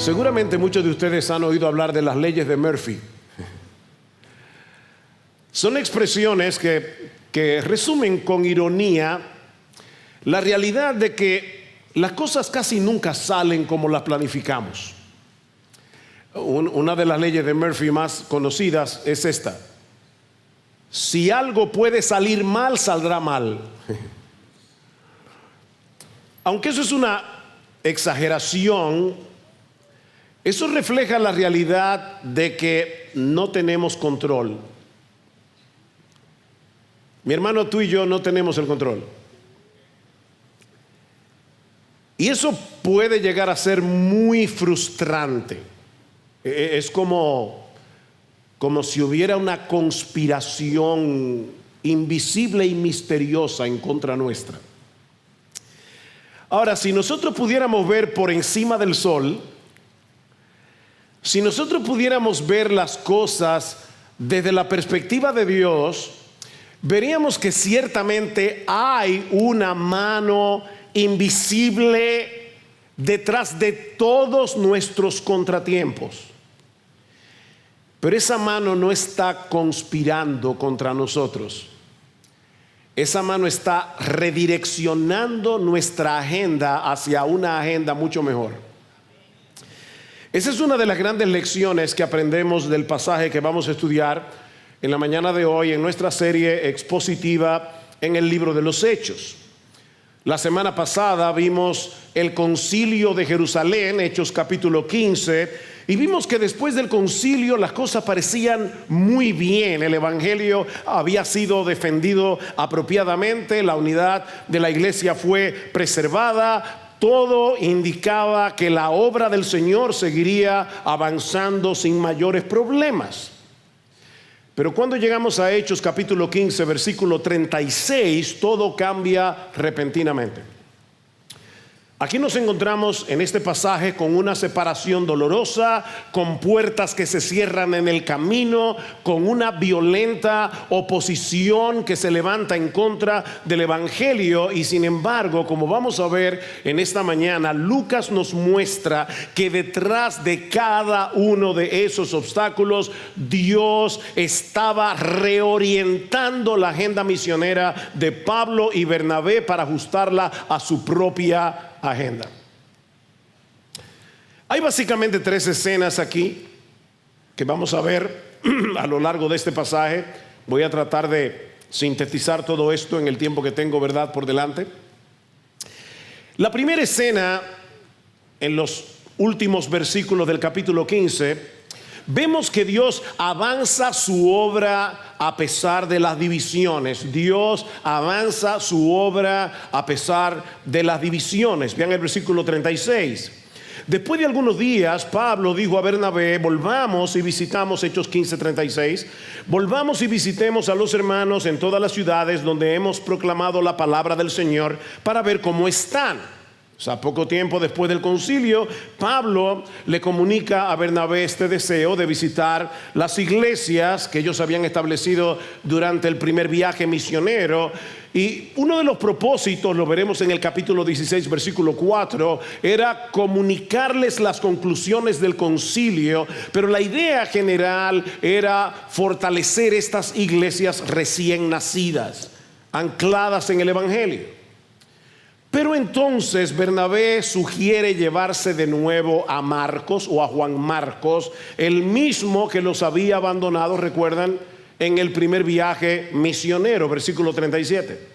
Seguramente muchos de ustedes han oído hablar de las leyes de Murphy. Son expresiones que resumen con ironía la realidad de que las cosas casi nunca salen como las planificamos. Una de las leyes de Murphy más conocidas es esta: si algo puede salir mal, saldrá mal. Aunque eso es una exageración, eso refleja la realidad de que no tenemos control. Mi hermano, tú y yo no tenemos el control. Y eso puede llegar a ser muy frustrante. Es como si hubiera una conspiración invisible y misteriosa en contra nuestra. Ahora, si nosotros pudiéramos ver por encima del sol, si nosotros pudiéramos ver las cosas desde la perspectiva de Dios, veríamos que ciertamente hay una mano invisible detrás de todos nuestros contratiempos. Pero esa mano no está conspirando contra nosotros. Esa mano está redireccionando nuestra agenda hacia una agenda mucho mejor. Esa es una de las grandes lecciones que aprendemos del pasaje que vamos a estudiar en la mañana de hoy en nuestra serie expositiva en el libro de los Hechos. La semana pasada vimos el concilio de Jerusalén, Hechos capítulo 15, y vimos que después del concilio las cosas parecían muy bien. El evangelio había sido defendido apropiadamente, la unidad de la iglesia fue preservada. Todo indicaba que la obra del Señor seguiría avanzando sin mayores problemas. Pero cuando llegamos a Hechos capítulo 15, versículo 36, todo cambia repentinamente. Aquí nos encontramos en este pasaje con una separación dolorosa, con puertas que se cierran en el camino, con una violenta oposición que se levanta en contra del evangelio. Y sin embargo, como vamos a ver en esta mañana, Lucas nos muestra que detrás de cada uno de esos obstáculos, Dios estaba reorientando la agenda misionera de Pablo y Bernabé para ajustarla a su propia agenda. Hay básicamente tres escenas aquí que vamos a ver a lo largo de este pasaje. Voy a tratar de sintetizar todo esto en el tiempo que tengo, ¿verdad?, por delante. La primera escena, en los últimos versículos del capítulo 15, vemos que Dios avanza su obra a pesar de las divisiones. Dios avanza su obra a pesar de las divisiones. Vean el versículo 36. Después de algunos días, Pablo dijo a Bernabé: volvamos y visitamos, Hechos 15:36, volvamos y visitemos a los hermanos en todas las ciudades donde hemos proclamado la palabra del Señor, para ver cómo están. O sea, poco tiempo después del concilio, Pablo le comunica a Bernabé este deseo de visitar las iglesias que ellos habían establecido durante el primer viaje misionero. Y uno de los propósitos, lo veremos en el capítulo 16, versículo 4, era comunicarles las conclusiones del concilio. Pero la idea general era fortalecer estas iglesias recién nacidas, ancladas en el evangelio. Pero entonces Bernabé sugiere llevarse de nuevo a Marcos, o a Juan Marcos, el mismo que los había abandonado, recuerdan, en el primer viaje misionero, versículo 37.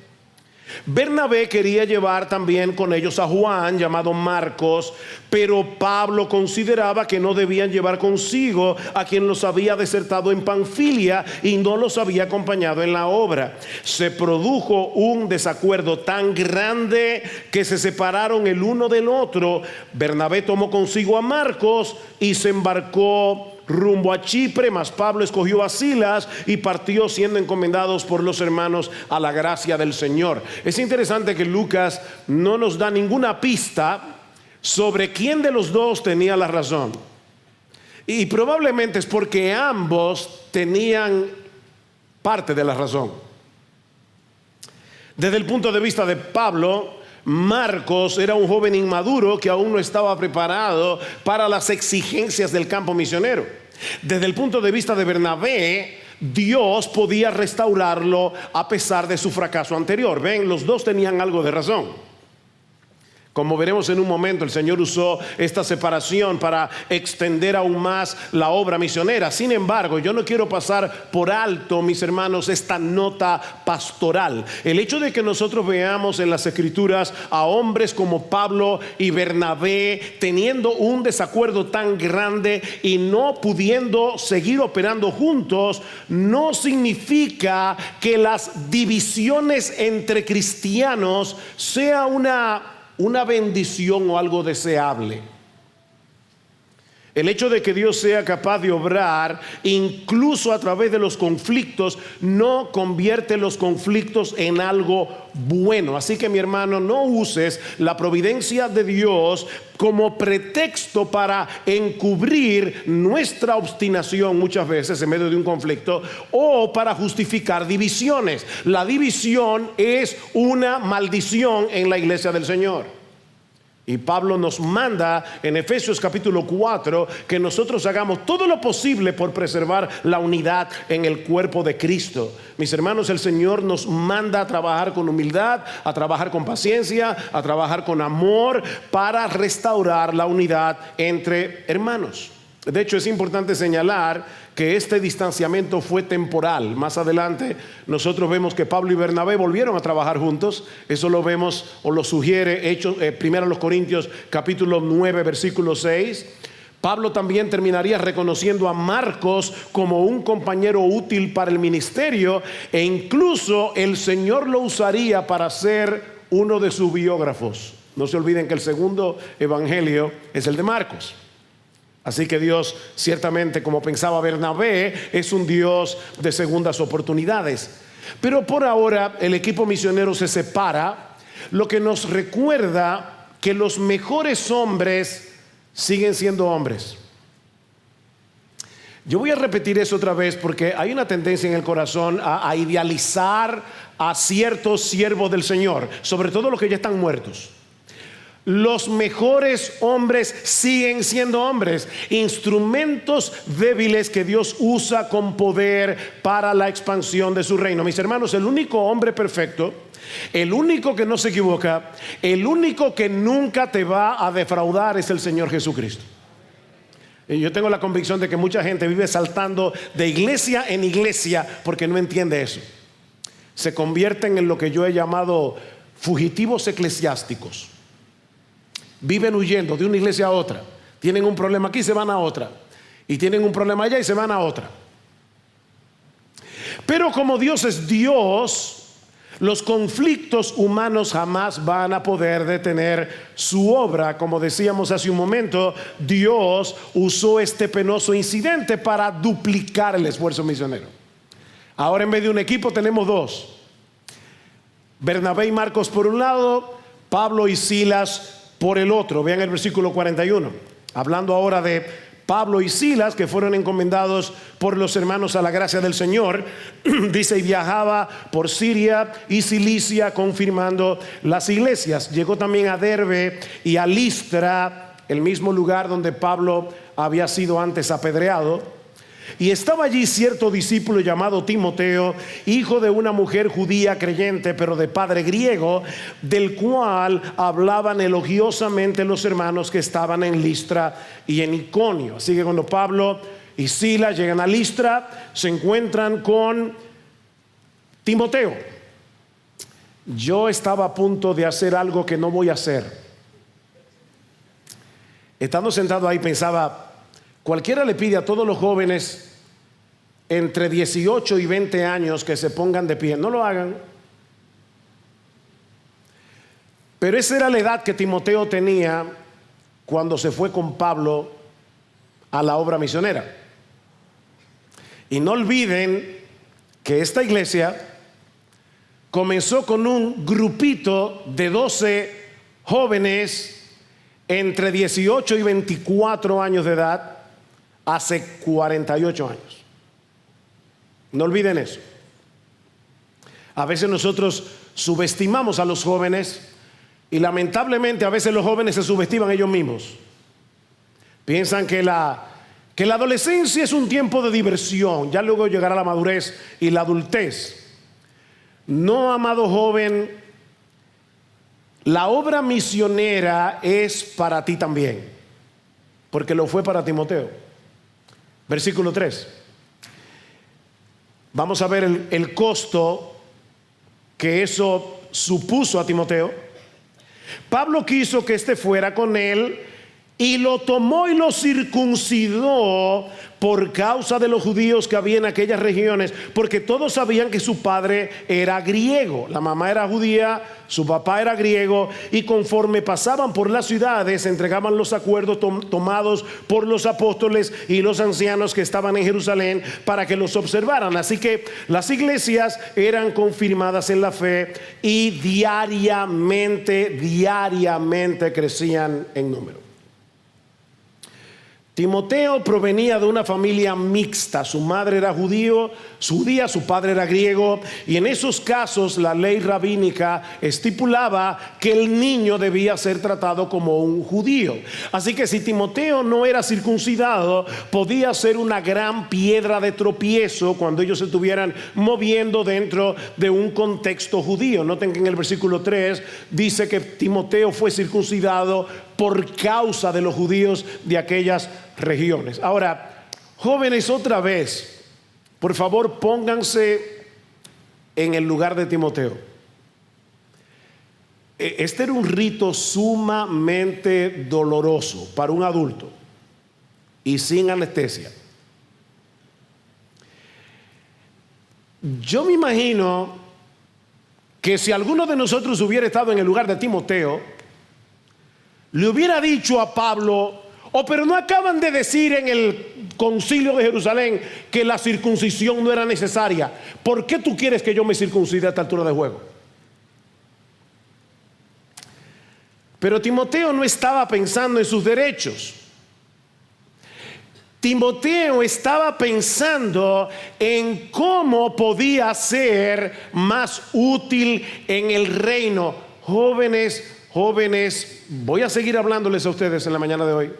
Bernabé quería llevar también con ellos a Juan, llamado Marcos, pero Pablo consideraba que no debían llevar consigo a quien los había desertado en Panfilia y no los había acompañado en la obra. Se produjo un desacuerdo tan grande que se separaron el uno del otro. Bernabé tomó consigo a Marcos y se embarcó rumbo a Chipre, mas Pablo escogió a Silas y partió, siendo encomendados por los hermanos a la gracia del Señor. Es interesante que Lucas no nos da ninguna pista sobre quién de los dos tenía la razón, y probablemente es porque ambos tenían parte de la razón. Desde el punto de vista de Pablo, Marcos era un joven inmaduro que aún no estaba preparado para las exigencias del campo misionero. Desde el punto de vista de Bernabé, Dios podía restaurarlo a pesar de su fracaso anterior. Ven, los dos tenían algo de razón. Como veremos en un momento, el Señor usó esta separación para extender aún más la obra misionera. Sin embargo, yo no quiero pasar por alto, mis hermanos, esta nota pastoral. El hecho de que nosotros veamos en las Escrituras a hombres como Pablo y Bernabé teniendo un desacuerdo tan grande y no pudiendo seguir operando juntos, no significa que las divisiones entre cristianos sea una bendición o algo deseable. El hecho de que Dios sea capaz de obrar incluso a través de los conflictos no convierte los conflictos en algo bueno. Así que, mi hermano, no uses la providencia de Dios como pretexto para encubrir nuestra obstinación muchas veces en medio de un conflicto, o para justificar divisiones. La división es una maldición en la iglesia del Señor. Y Pablo nos manda en Efesios capítulo 4 que nosotros hagamos todo lo posible por preservar la unidad en el cuerpo de Cristo. Mis hermanos, el Señor nos manda a trabajar con humildad, a trabajar con paciencia, a trabajar con amor para restaurar la unidad entre hermanos. De hecho, es importante señalar que este distanciamiento fue temporal. Más adelante nosotros vemos que Pablo y Bernabé volvieron a trabajar juntos. Eso lo vemos o lo sugiere Hechos, 1 Corintios capítulo 9 versículo 6. Pablo también terminaría reconociendo a Marcos como un compañero útil para el ministerio, e incluso el Señor lo usaría para ser uno de sus biógrafos. No se olviden que el segundo evangelio es el de Marcos. Así que Dios, ciertamente, como pensaba Bernabé, es un Dios de segundas oportunidades. Pero por ahora el equipo misionero se separa, lo que nos recuerda que los mejores hombres siguen siendo hombres. Yo voy a repetir eso otra vez porque hay una tendencia en el corazón a idealizar a ciertos siervos del Señor, sobre todo los que ya están muertos. Los mejores hombres siguen siendo hombres, instrumentos débiles que Dios usa con poder para la expansión de su reino. Mis hermanos, el único hombre perfecto, el único que no se equivoca, el único que nunca te va a defraudar es el Señor Jesucristo. Y yo tengo la convicción de que mucha gente vive saltando de iglesia en iglesia porque no entiende eso. Se convierten en lo que yo he llamado fugitivos eclesiásticos. Viven huyendo de una iglesia a otra. Tienen un problema aquí y se van a otra. Y tienen un problema allá y se van a otra. Pero como Dios es Dios, los conflictos humanos jamás van a poder detener su obra. Como decíamos hace un momento, Dios usó este penoso incidente para duplicar el esfuerzo misionero. Ahora, en vez de un equipo tenemos dos: Bernabé y Marcos por un lado, Pablo y Silas por el otro. Vean el versículo 41, hablando ahora de Pablo y Silas, que fueron encomendados por los hermanos a la gracia del Señor. Dice: y viajaba por Siria y Cilicia confirmando las iglesias. Llegó también a Derbe y a Listra, el mismo lugar donde Pablo había sido antes apedreado. Y estaba allí cierto discípulo llamado Timoteo, hijo de una mujer judía creyente, pero de padre griego, del cual hablaban elogiosamente los hermanos que estaban en Listra y en Iconio. Así que cuando Pablo y Silas llegan a Listra, se encuentran con Timoteo. Yo estaba a punto de hacer algo que no voy a hacer. Estando sentado ahí pensaba: cualquiera le pide a todos los jóvenes entre 18 y 20 años que se pongan de pie. No lo hagan. Pero esa era la edad que Timoteo tenía cuando se fue con Pablo a la obra misionera. Y no olviden que esta iglesia comenzó con un grupito de 12 jóvenes entre 18 y 24 años de edad hace 48 años. No olviden eso. A veces nosotros subestimamos a los jóvenes Y lamentablemente a veces los jóvenes se subestiman ellos mismos. Piensan que la adolescencia es un tiempo de diversión, ya luego llegará la madurez y la adultez. No, amado joven, la obra misionera es para ti también, porque lo fue para Timoteo. Versículo 3. Vamos a ver el costo que eso supuso a Timoteo. Pablo quiso que éste fuera con él y lo tomó y lo circuncidó por causa de los judíos que había en aquellas regiones, porque todos sabían que su padre era griego, la mamá era judía, su papá era griego, y conforme pasaban por las ciudades entregaban los acuerdos tomados por los apóstoles y los ancianos que estaban en Jerusalén para que los observaran. Así que las iglesias eran confirmadas en la fe y diariamente crecían en número. Timoteo provenía de una familia mixta. Su madre era judía, su padre era griego, y en esos casos la ley rabínica estipulaba que el niño debía ser tratado como un judío. Así que si Timoteo no era circuncidado, podía ser una gran piedra de tropiezo cuando ellos se estuvieran moviendo dentro de un contexto judío. Noten que en el versículo 3 dice que Timoteo fue circuncidado por causa de los judíos de aquellas regiones. Ahora, jóvenes, otra vez, por favor, pónganse en el lugar de Timoteo. Este era un rito sumamente doloroso para un adulto y sin anestesia. Yo me imagino que si alguno de nosotros hubiera estado en el lugar de Timoteo, le hubiera dicho a Pablo: pero no acaban de decir en el concilio de Jerusalén que la circuncisión no era necesaria. ¿Por qué tú quieres que yo me circuncide a esta altura de juego? Pero Timoteo no estaba pensando en sus derechos. Timoteo estaba pensando en cómo podía ser más útil en el reino. Jóvenes, voy a seguir hablándoles a ustedes en la mañana de hoy.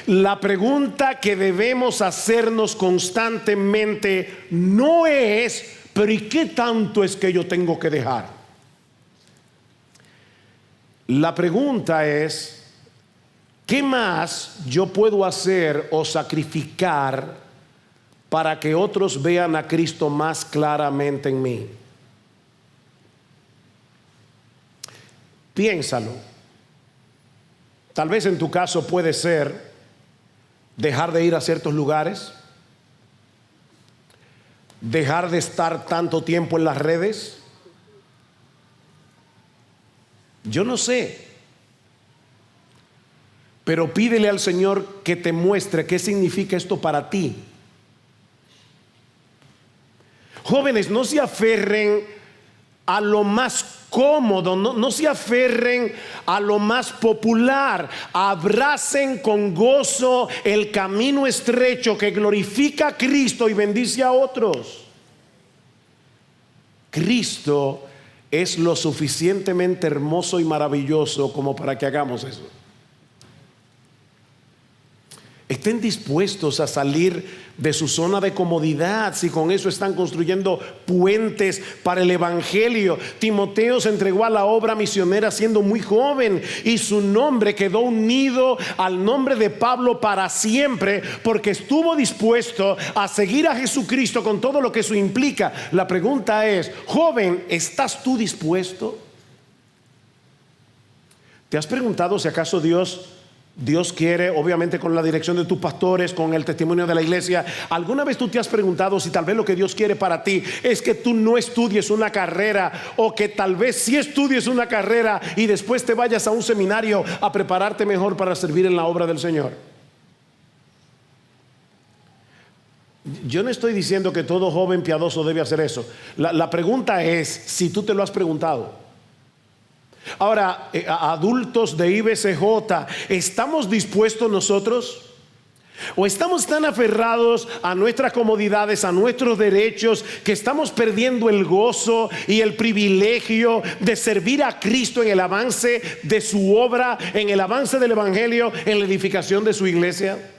La pregunta que debemos hacernos constantemente no es: pero ¿y qué tanto es que yo tengo que dejar? La pregunta es: ¿qué más yo puedo hacer o sacrificar para que otros vean a Cristo más claramente en mí? Piénsalo. Tal vez en tu caso puede ser dejar de ir a ciertos lugares, dejar de estar tanto tiempo en las redes. Yo no sé, pero pídele al Señor que te muestre qué significa esto para ti. Jóvenes, no se aferren a lo más cómodo, no se aferren a lo más popular. Abracen con gozo el camino estrecho que glorifica a Cristo y bendice a otros. Cristo es lo suficientemente hermoso y maravilloso como para que hagamos eso. Estén dispuestos a salir de su zona de comodidad si con eso están construyendo puentes para el evangelio. Timoteo se entregó a la obra misionera siendo muy joven y su nombre quedó unido al nombre de Pablo para siempre, porque estuvo dispuesto a seguir a Jesucristo con todo lo que eso implica. La pregunta es: joven, ¿estás tú dispuesto? ¿Te has preguntado si acaso Dios quiere, obviamente con la dirección de tus pastores, con el testimonio de la iglesia? ¿Alguna vez tú te has preguntado si tal vez lo que Dios quiere para ti es que tú no estudies una carrera, o que tal vez sí estudies una carrera y después te vayas a un seminario a prepararte mejor para servir en la obra del Señor? Yo no estoy diciendo que todo joven piadoso debe hacer eso. La pregunta es si tú te lo has preguntado. Ahora, adultos de IBCJ, ¿estamos dispuestos nosotros O estamos tan aferrados a nuestras comodidades, a nuestros derechos, que estamos perdiendo el gozo y el privilegio de servir a Cristo en el avance de su obra, en el avance del Evangelio, en la edificación de su iglesia.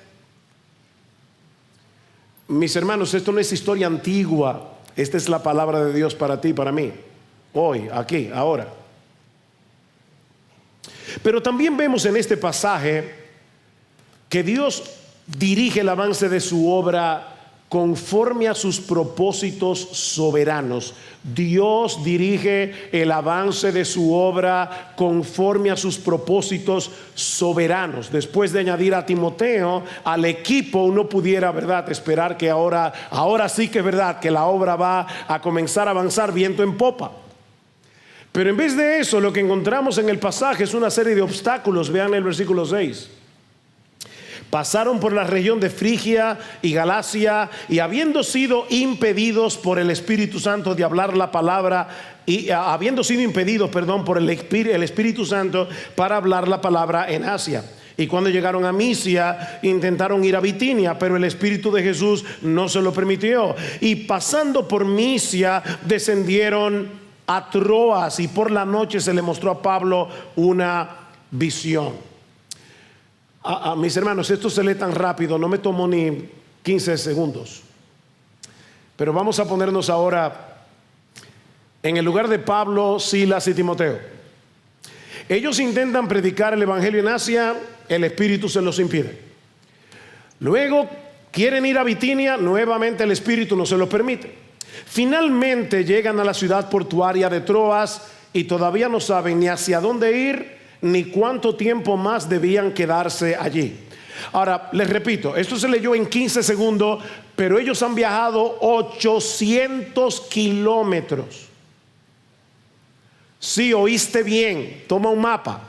Mis hermanos, esto no es historia antigua. Esta es la palabra de Dios para ti y para mí, hoy, aquí, ahora. Pero también vemos en este pasaje que Dios dirige el avance de su obra conforme a sus propósitos soberanos. Dios dirige el avance de su obra conforme a sus propósitos soberanos. Después de añadir a Timoteo al equipo, uno pudiera, ¿verdad?, esperar que ahora sí que es verdad que la obra va a comenzar a avanzar viento en popa. Pero en vez de eso, lo que encontramos en el pasaje es una serie de obstáculos. Vean el versículo 6. Pasaron por la región de Frigia y Galacia, y habiendo sido impedidos por el Espíritu Santo de hablar la palabra, habiendo sido impedidos, por el Espíritu Santo para hablar la palabra en Asia. Y cuando llegaron a Misia, intentaron ir a Bitinia, pero el Espíritu de Jesús no se lo permitió. Y pasando por Misia, descendieron a Troas, y por la noche se le mostró a Pablo una visión. Mis hermanos, esto se lee tan rápido, no me tomó ni 15 segundos. Pero vamos a ponernos ahora en el lugar de Pablo, Silas y Timoteo. Ellos intentan predicar el Evangelio en Asia, el Espíritu se los impide. Luego quieren ir a Bitinia, nuevamente el Espíritu no se los permite. Finalmente llegan a la ciudad portuaria de Troas y todavía no saben ni hacia dónde ir, ni cuánto tiempo más debían quedarse allí. Ahora, les repito, esto se leyó en 15 segundos, pero ellos han viajado 800 kilómetros. Sí, oíste bien, toma un mapa.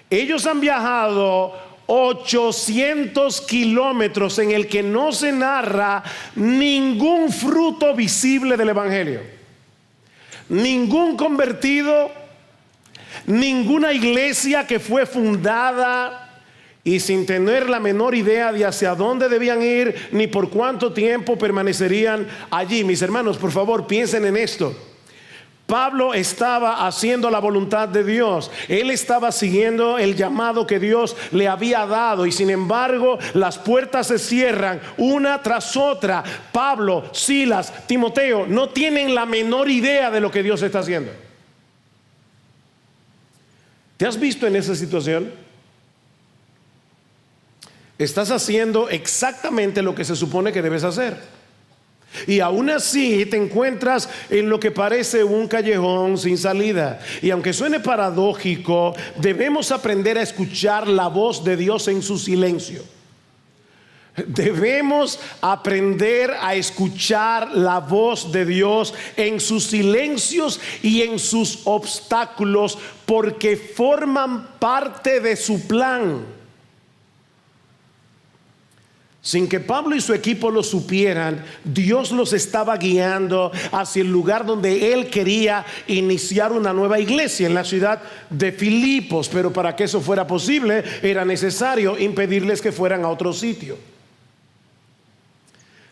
Ellos han viajado 800 kilómetros en el que no se narra ningún fruto visible del Evangelio, ningún convertido, ninguna iglesia que fue fundada, y sin tener la menor idea de hacia dónde debían ir ni por cuánto tiempo permanecerían allí. Mis hermanos, por favor, piensen en esto. Pablo estaba haciendo la voluntad de Dios. Él estaba siguiendo el llamado que Dios le había dado, y sin embargo las puertas se cierran una tras otra. Pablo, Silas, Timoteo no tienen la menor idea de lo que Dios está haciendo. ¿Te has visto en esa situación? Estás haciendo exactamente lo que se supone que debes hacer, y aún así te encuentras en lo que parece un callejón sin salida. Y aunque suene paradójico, debemos aprender a escuchar la voz de Dios en su silencio. Debemos aprender a escuchar la voz de Dios en sus silencios y en sus obstáculos, porque forman parte de su plan. Sin que Pablo y su equipo lo supieran, Dios los estaba guiando hacia el lugar donde él quería iniciar una nueva iglesia, en la ciudad de Filipos. Pero para que eso fuera posible, era necesario impedirles que fueran a otro sitio.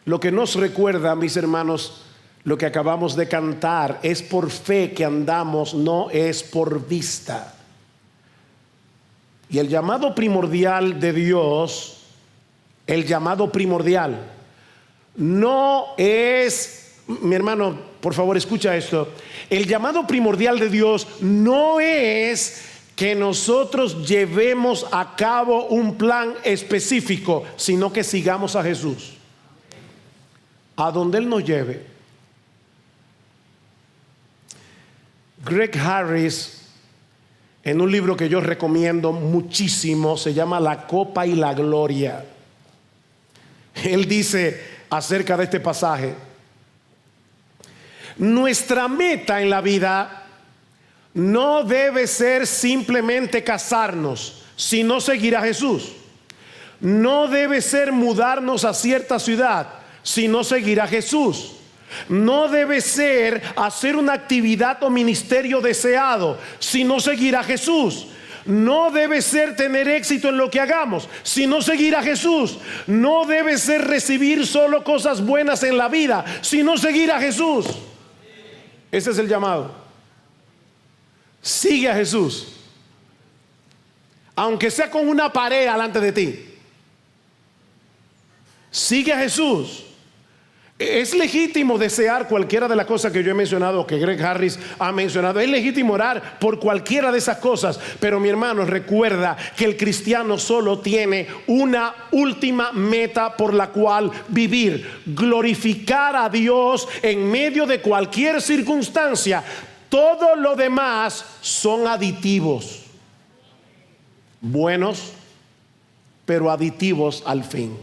Lo que nos recuerda, mis hermanos, lo que acabamos de cantar: es por fe que andamos, no es por vista. Y el llamado primordial de Dios, el llamado primordial, no es, mi hermano, por favor escucha esto, el llamado primordial de Dios no es que nosotros llevemos a cabo un plan específico, sino que sigamos a Jesús a donde Él nos lleve. Greg Harris, en un libro que yo recomiendo muchísimo, se llama La Copa y la Gloria, él dice acerca de este pasaje: nuestra meta en la vida no debe ser simplemente casarnos, sino seguir a Jesús. No debe ser mudarnos a cierta ciudad, sino seguir a Jesús. No debe ser hacer una actividad o ministerio deseado, sino seguir a Jesús. no debe ser tener éxito en lo que hagamos, sino seguir a Jesús. No debe ser recibir solo cosas buenas en la vida, sino seguir a Jesús. Ese es el llamado. Sigue a Jesús, aunque sea con una pared delante de ti. Sigue a Jesús. Es legítimo desear cualquiera de las cosas que yo he mencionado, que Greg Harris ha mencionado. Es legítimo orar por cualquiera de esas cosas. Pero mi hermano, recuerda que el cristiano solo tiene una última meta por la cual vivir: glorificar a Dios en medio de cualquier circunstancia. Todo lo demás son aditivos, buenos, pero aditivos al fin.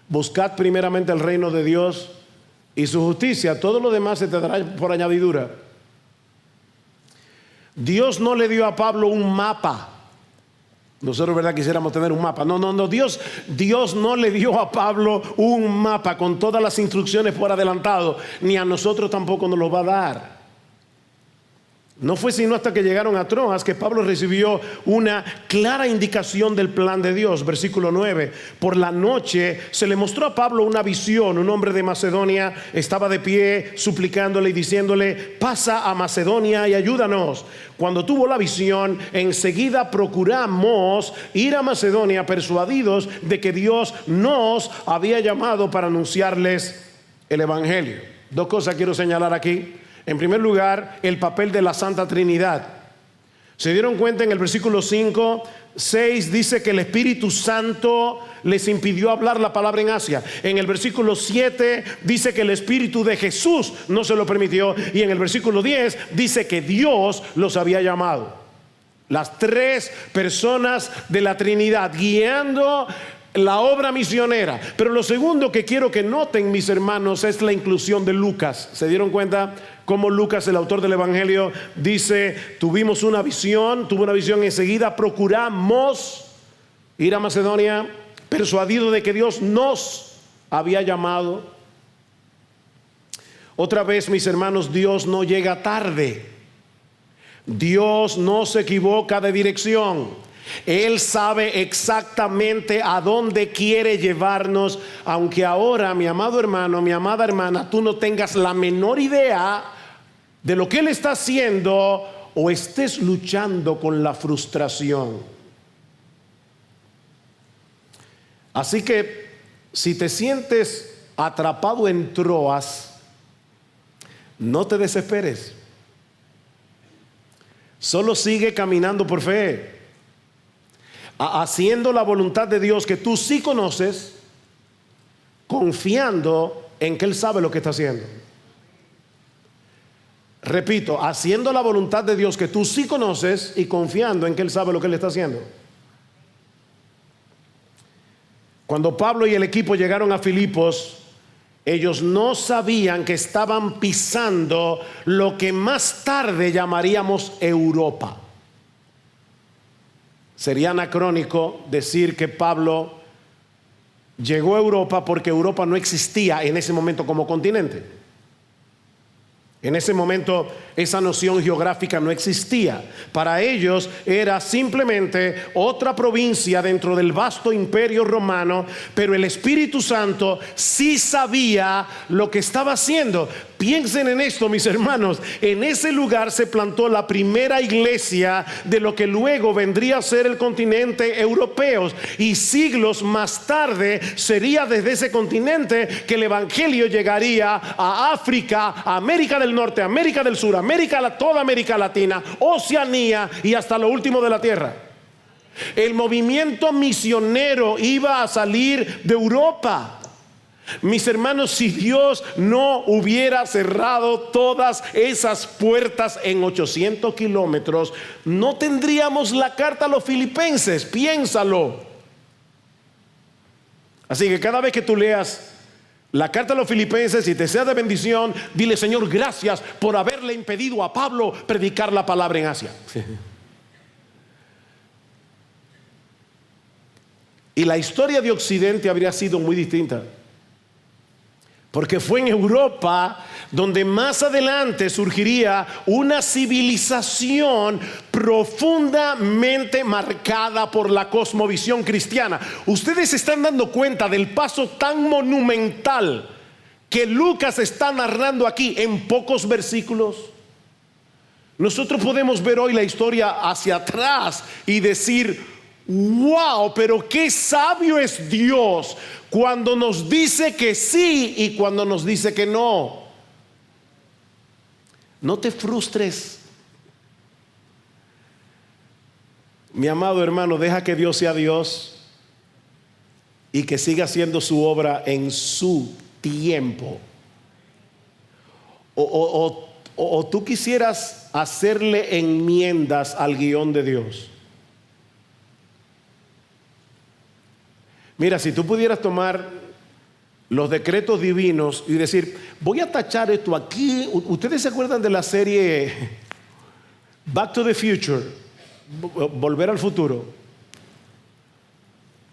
Buscad primeramente el reino de Dios y su justicia, todo lo demás se te dará por añadidura. Dios no le dio a Pablo un mapa. Nosotros, ¿verdad?, quisiéramos tener un mapa. No, Dios no le dio a Pablo un mapa con todas las instrucciones por adelantado, ni a nosotros tampoco nos lo va a dar. No fue sino hasta que llegaron a Troas que Pablo recibió una clara indicación del plan de Dios. Versículo 9: por la noche se le mostró a Pablo una visión. Un hombre de Macedonia estaba de pie suplicándole y diciéndole: pasa a Macedonia y ayúdanos. Cuando tuvo la visión, enseguida procuramos ir a Macedonia, persuadidos de que Dios nos había llamado para anunciarles el evangelio. Dos cosas quiero señalar aquí. En primer lugar, el papel de la Santa Trinidad. ¿Se dieron cuenta? En el versículo 5, 6 dice que el Espíritu Santo les impidió hablar la palabra en Asia. En el versículo 7 dice que el Espíritu de Jesús no se lo permitió. Y en el versículo 10 dice que Dios los había llamado. Las tres personas de la Trinidad guiando la obra misionera. Pero lo segundo que quiero que noten, mis hermanos, es la inclusión de Lucas. ¿Se dieron cuenta cómo Lucas, el autor del evangelio, dice: tuvimos una visión, tuvo una visión, enseguida procuramos ir a Macedonia, persuadido de que Dios nos había llamado? Otra vez, mis hermanos, Dios no llega tarde. Dios no se equivoca de dirección. Él sabe exactamente a dónde quiere llevarnos, aunque ahora, mi amado hermano, mi amada hermana, tú no tengas la menor idea de lo que Él está haciendo o estés luchando con la frustración. Así que si te sientes atrapado en Troas, no te desesperes. Solo sigue caminando por fe, haciendo la voluntad de Dios que tú sí conoces, confiando en que Él sabe lo que está haciendo. Repito, haciendo la voluntad de Dios que tú sí conoces y confiando en que Él sabe lo que Él está haciendo. Cuando Pablo y el equipo llegaron a Filipos, ellos no sabían que estaban pisando lo que más tarde llamaríamos Europa. Sería anacrónico decir que Pablo llegó a Europa porque Europa no existía en ese momento como continente. En ese momento esa noción geográfica no existía. Para ellos era simplemente otra provincia dentro del vasto imperio romano, pero el Espíritu Santo sí sabía lo que estaba haciendo. Piensen en esto, mis hermanos. En ese lugar se plantó la primera iglesia de lo que luego vendría a ser el continente europeo, y siglos más tarde sería desde ese continente que el evangelio llegaría a África, a América del Norte, América del Sur, toda América Latina, Oceanía y hasta lo último de la tierra. El movimiento misionero iba a salir de Europa. Mis hermanos, si Dios no hubiera cerrado todas esas puertas en 800 kilómetros, no tendríamos la carta a los filipenses. Piénsalo. Así que cada vez que tú leas la carta a los filipenses y te sea de bendición, dile: Señor, gracias por haberle impedido a Pablo predicar la palabra en Asia. Y la historia de Occidente habría sido muy distinta. porque fue en Europa donde más adelante surgiría una civilización profundamente marcada por la cosmovisión cristiana. Ustedes se están dando cuenta del paso tan monumental que Lucas está narrando aquí en pocos versículos. Nosotros podemos ver hoy la historia hacia atrás y decir: wow, pero qué sabio es Dios cuando nos dice que sí y cuando nos dice que no. No te frustres, mi amado hermano. Deja que Dios sea Dios y que siga haciendo su obra en su tiempo. O tú quisieras hacerle enmiendas al guión de Dios. Mira, si tú pudieras tomar los decretos divinos y decir: voy a tachar esto aquí. ¿Ustedes se acuerdan de la serie Back to the Future? Volver al futuro.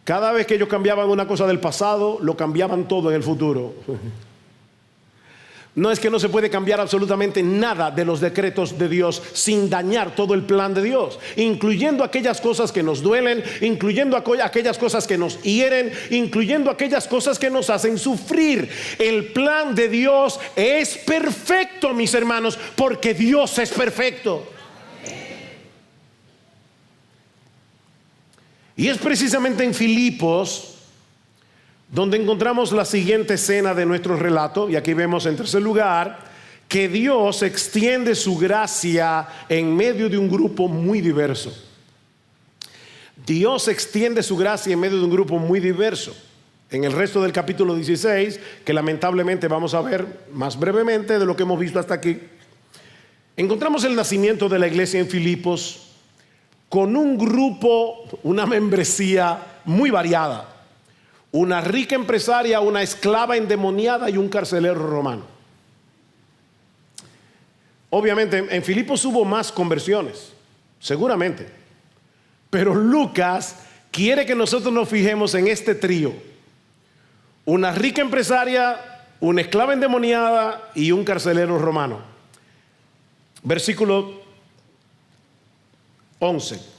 Cada vez que ellos cambiaban una cosa del pasado, lo cambiaban todo en el futuro. No es que no se puede cambiar absolutamente nada de los decretos de Dios sin dañar todo el plan de Dios, incluyendo aquellas cosas que nos duelen, incluyendo aquellas cosas que nos hieren, incluyendo aquellas cosas que nos hacen sufrir. El plan de Dios es perfecto, mis hermanos, porque Dios es perfecto. Y es precisamente en Filipos donde encontramos la siguiente escena de nuestro relato. Y aquí vemos en tercer lugar que Dios extiende su gracia en medio de un grupo muy diverso. Dios extiende su gracia en medio de un grupo muy diverso. En el resto del capítulo 16, que lamentablemente vamos a ver más brevemente de lo que hemos visto hasta aquí, encontramos el nacimiento de la iglesia en Filipos con un grupo, una membresía muy variada. Una rica empresaria, una esclava endemoniada y un carcelero romano. Obviamente en Filipos hubo más conversiones, seguramente. Pero Lucas quiere que nosotros nos fijemos en este trío: una rica empresaria, una esclava endemoniada y un carcelero romano. Versículo 11.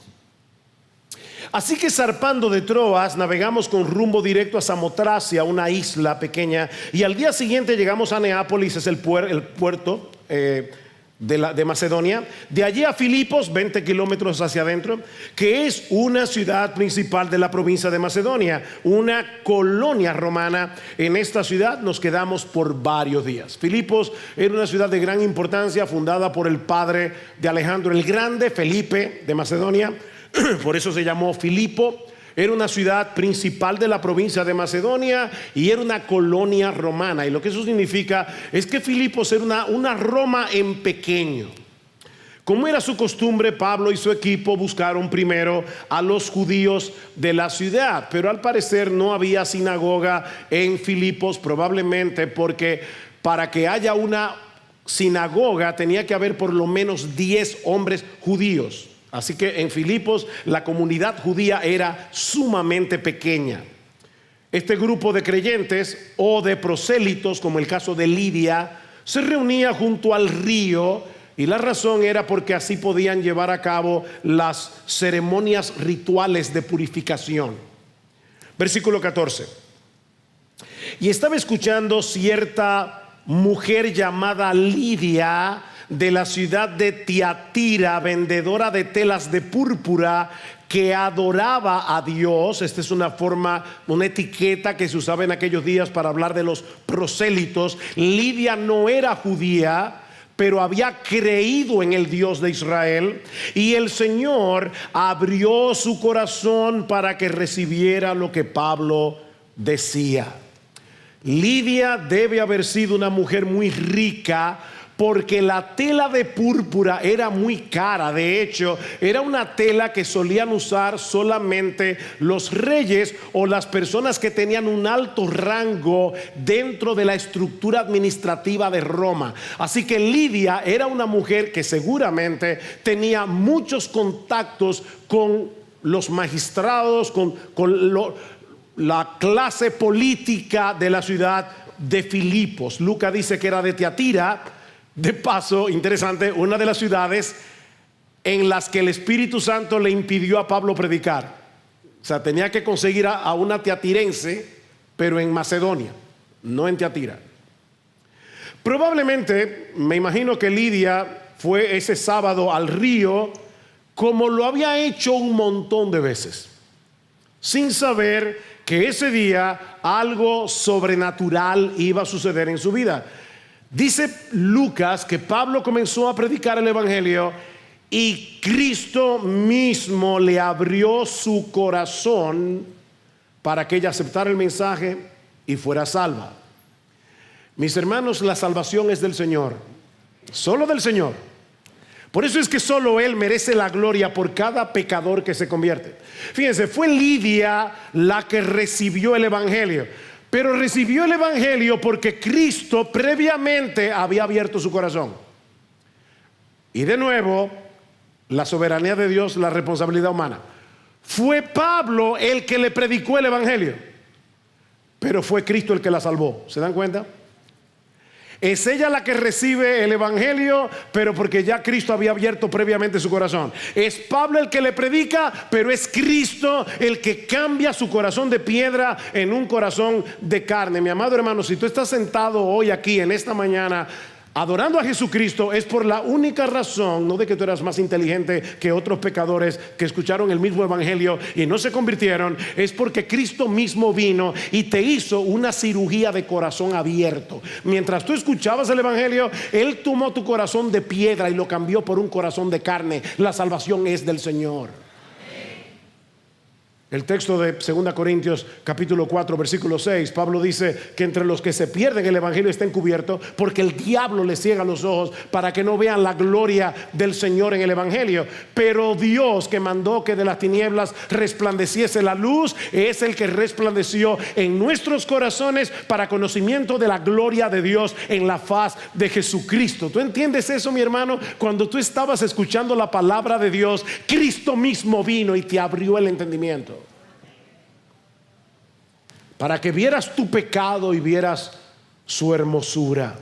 Así que zarpando de Troas, navegamos con rumbo directo a Samotracia, una isla pequeña, y al día siguiente llegamos a Neápolis, es el puerto de Macedonia. De allí a Filipos, 20 kilómetros hacia adentro, que es una ciudad principal de la provincia de Macedonia, una colonia romana. En esta ciudad nos quedamos por varios días. Filipos era una ciudad de gran importancia, fundada por el padre de Alejandro el Grande, Felipe de Macedonia. Por eso se llamó Filipo. Era una ciudad principal de la provincia de Macedonia y era una colonia romana. Y lo que eso significa es que Filipos era una Roma en pequeño. Como era su costumbre, Pablo y su equipo buscaron primero a los judíos de la ciudad, pero al parecer no había sinagoga en Filipos, probablemente porque para que haya una sinagoga tenía que haber por lo menos 10 hombres judíos. Así que en Filipos la comunidad judía era sumamente pequeña. Este grupo de creyentes o de prosélitos, como el caso de Lidia, se reunía junto al río, y la razón era porque así podían llevar a cabo las ceremonias rituales de purificación. Versículo 14. Y estaba escuchando cierta mujer llamada Lidia, de la ciudad de Tiatira, vendedora de telas de púrpura, que adoraba a Dios. Esta es una etiqueta que se usaba en aquellos días para hablar de los prosélitos. Lidia no era judía, pero había creído en el Dios de Israel, y el Señor abrió su corazón para que recibiera lo que Pablo decía. Lidia debe haber sido una mujer muy rica, porque la tela de púrpura era muy cara. De hecho, era una tela que solían usar solamente los reyes o las personas que tenían un alto rango dentro de la estructura administrativa de Roma. Así que Lidia era una mujer que seguramente tenía muchos contactos con los magistrados, con la clase política de la ciudad, de Filipos. Lucas dice que era de Tiatira. De paso, interesante, una de las ciudades en las que el Espíritu Santo le impidió a Pablo predicar. O sea, tenía que conseguir a una tiatirense, pero en Macedonia, no en Tiatira. Probablemente, me imagino que Lidia fue ese sábado al río, como lo había hecho un montón de veces, sin saber que ese día algo sobrenatural iba a suceder en su vida. Dice Lucas que Pablo comenzó a predicar el evangelio y Cristo mismo le abrió su corazón para que ella aceptara el mensaje y fuera salva. Mis hermanos, la salvación es del Señor, solo del Señor. Por eso es que solo Él merece la gloria por cada pecador que se convierte. Fíjense, fue Lidia la que recibió el evangelio, pero recibió el evangelio porque Cristo previamente había abierto su corazón. Y de nuevo, la soberanía de Dios, la responsabilidad humana. Fue Pablo el que le predicó el evangelio, pero fue Cristo el que la salvó. ¿Se dan cuenta? Es ella la que recibe el evangelio, pero porque ya Cristo había abierto previamente su corazón. Es Pablo el que le predica, pero es Cristo el que cambia su corazón de piedra en un corazón de carne. Mi amado hermano, si tú estás sentado hoy aquí en esta mañana adorando a Jesucristo, es por la única razón, no de que tú eras más inteligente que otros pecadores que escucharon el mismo evangelio y no se convirtieron, es porque Cristo mismo vino y te hizo una cirugía de corazón abierto. Mientras tú escuchabas el evangelio, Él tomó tu corazón de piedra y lo cambió por un corazón de carne. La salvación es del Señor. El texto de 2 Corintios capítulo 4 versículo 6, Pablo dice que entre los que se pierden el evangelio está encubierto porque el diablo les ciega los ojos para que no vean la gloria del Señor en el evangelio. Pero Dios, que mandó que de las tinieblas resplandeciese la luz, es el que resplandeció en nuestros corazones para conocimiento de la gloria de Dios en la faz de Jesucristo. ¿Tú entiendes eso, mi hermano? Cuando tú estabas escuchando la palabra de Dios, Cristo mismo vino y te abrió el entendimiento para que vieras tu pecado y vieras su hermosura.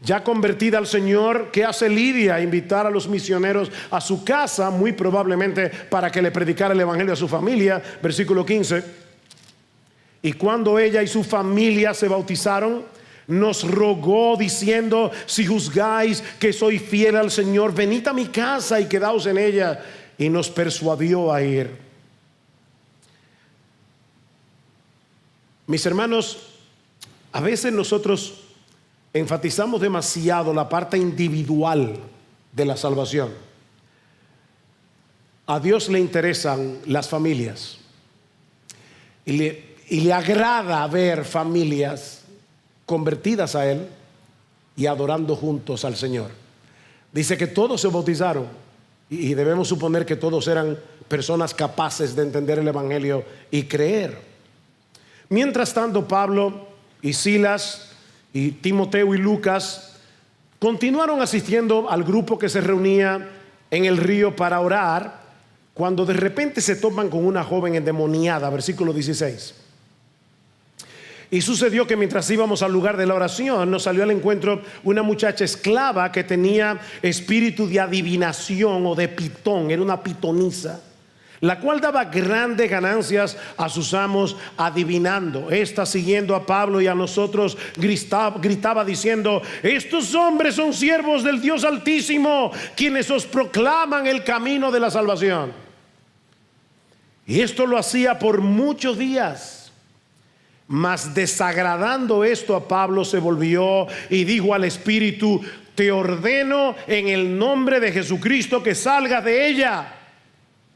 Ya convertida al Señor, ¿qué hace Lidia? Invitar a los misioneros a su casa, muy probablemente para que le predicara el evangelio a su familia. Versículo 15. Y cuando ella y su familia se bautizaron, nos rogó diciendo: si juzgáis que soy fiel al Señor, venid a mi casa y quedaos en ella. Y nos persuadió a ir. Mis hermanos, a veces nosotros enfatizamos demasiado la parte individual de la salvación. A Dios le interesan las familias y le agrada ver familias convertidas a Él y adorando juntos al Señor. Dice que todos se bautizaron y debemos suponer que todos eran personas capaces de entender el evangelio y creer. Mientras tanto, Pablo y Silas y Timoteo y Lucas continuaron asistiendo al grupo que se reunía en el río para orar, cuando de repente se topan con una joven endemoniada. Versículo 16. Y sucedió que mientras íbamos al lugar de la oración, nos salió al encuentro una muchacha esclava que tenía espíritu de adivinación o de pitón. Era una pitonisa, la cual daba grandes ganancias a sus amos adivinando. Esta, siguiendo a Pablo y a nosotros, gritaba diciendo: estos hombres son siervos del Dios Altísimo, quienes os proclaman el camino de la salvación. Y esto lo hacía por muchos días. Mas desagradando esto a Pablo, se volvió y dijo al espíritu: te ordeno en el nombre de Jesucristo que salgas de ella.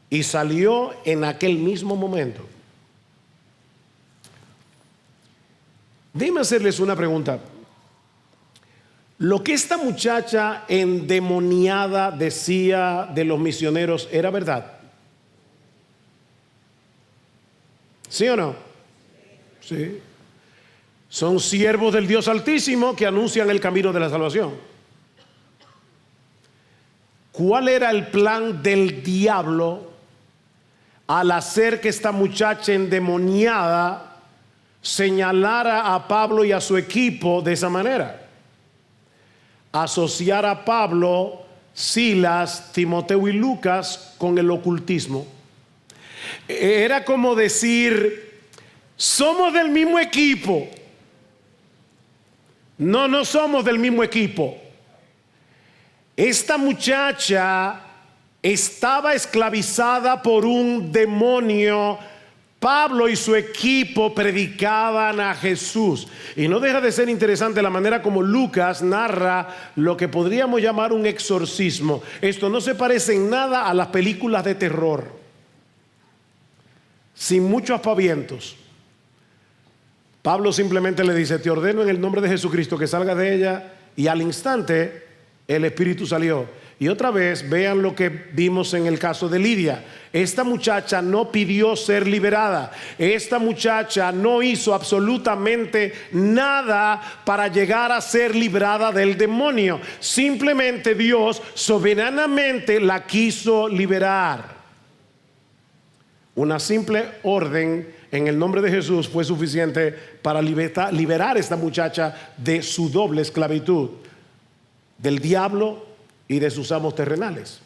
Y salió en aquel mismo momento. Déjenme hacerles una pregunta. ¿Lo que esta muchacha endemoniada decía de los misioneros era verdad? ¿Sí o no? Sí. Son siervos del Dios Altísimo que anuncian el camino de la salvación. ¿Cuál era el plan del diablo al hacer que esta muchacha endemoniada señalara a Pablo y a su equipo de esa manera. Asociar a Pablo, Silas, Timoteo y Lucas con el ocultismo. Era como decir, somos del mismo equipo. No, no somos del mismo equipo. Esta muchacha estaba esclavizada por un demonio. Pablo y su equipo predicaban a Jesús. Y no deja de ser interesante la manera como Lucas narra lo que podríamos llamar un exorcismo. Esto no se parece en nada a las películas de terror, sin muchos aspavientos. Pablo simplemente le dice, te ordeno en el nombre de Jesucristo que salga de ella, y al instante el espíritu salió. Y otra vez vean lo que vimos en el caso de Lidia. Esta muchacha no pidió ser liberada. Esta muchacha no hizo absolutamente nada para llegar a ser librada del demonio. Simplemente Dios soberanamente la quiso liberar. Una simple orden en el nombre de Jesús fue suficiente para liberar a esta muchacha de su doble esclavitud, del diablo y de sus amos terrenales.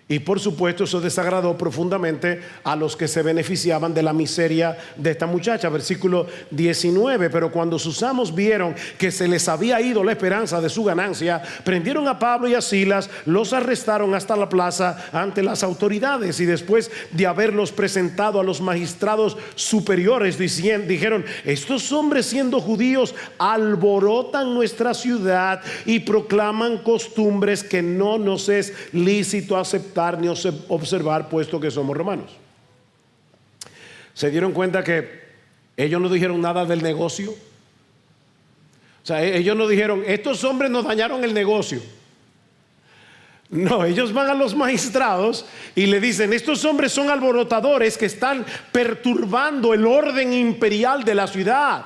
Y por supuesto eso desagradó profundamente a los que se beneficiaban de la miseria de esta muchacha. Versículo 19, pero cuando sus amos vieron que se les había ido la esperanza de su ganancia, prendieron a Pablo y a Silas, los arrestaron hasta la plaza ante las autoridades, y después de haberlos presentado a los magistrados superiores, dijeron, estos hombres siendo judíos alborotan nuestra ciudad y proclaman costumbres que no nos es lícito aceptar ni observar, puesto que somos romanos. Se dieron cuenta que ellos no dijeron nada del negocio. O sea, ellos no dijeron, estos hombres nos dañaron el negocio. No, ellos van a los magistrados y le dicen, estos hombres son alborotadores que están perturbando el orden imperial de la ciudad.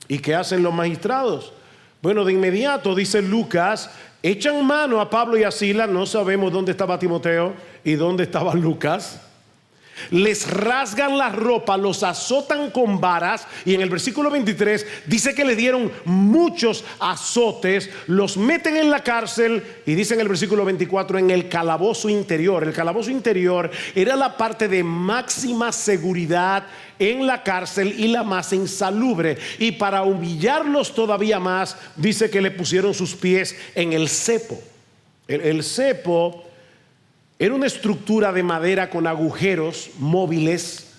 ¿Y qué hacen los magistrados? Bueno, de inmediato, dice Lucas, echan mano a Pablo y a Silas. No sabemos dónde estaba Timoteo y dónde estaba Lucas. Les rasgan la ropa, los azotan con varas, y en el versículo 23 dice que le dieron muchos azotes, los meten en la cárcel, y dice en el versículo 24, en el calabozo interior. El calabozo interior era la parte de máxima seguridad en la cárcel y la más insalubre, y para humillarlos todavía más, dice que le pusieron sus pies en el cepo. El cepo era una estructura de madera con agujeros móviles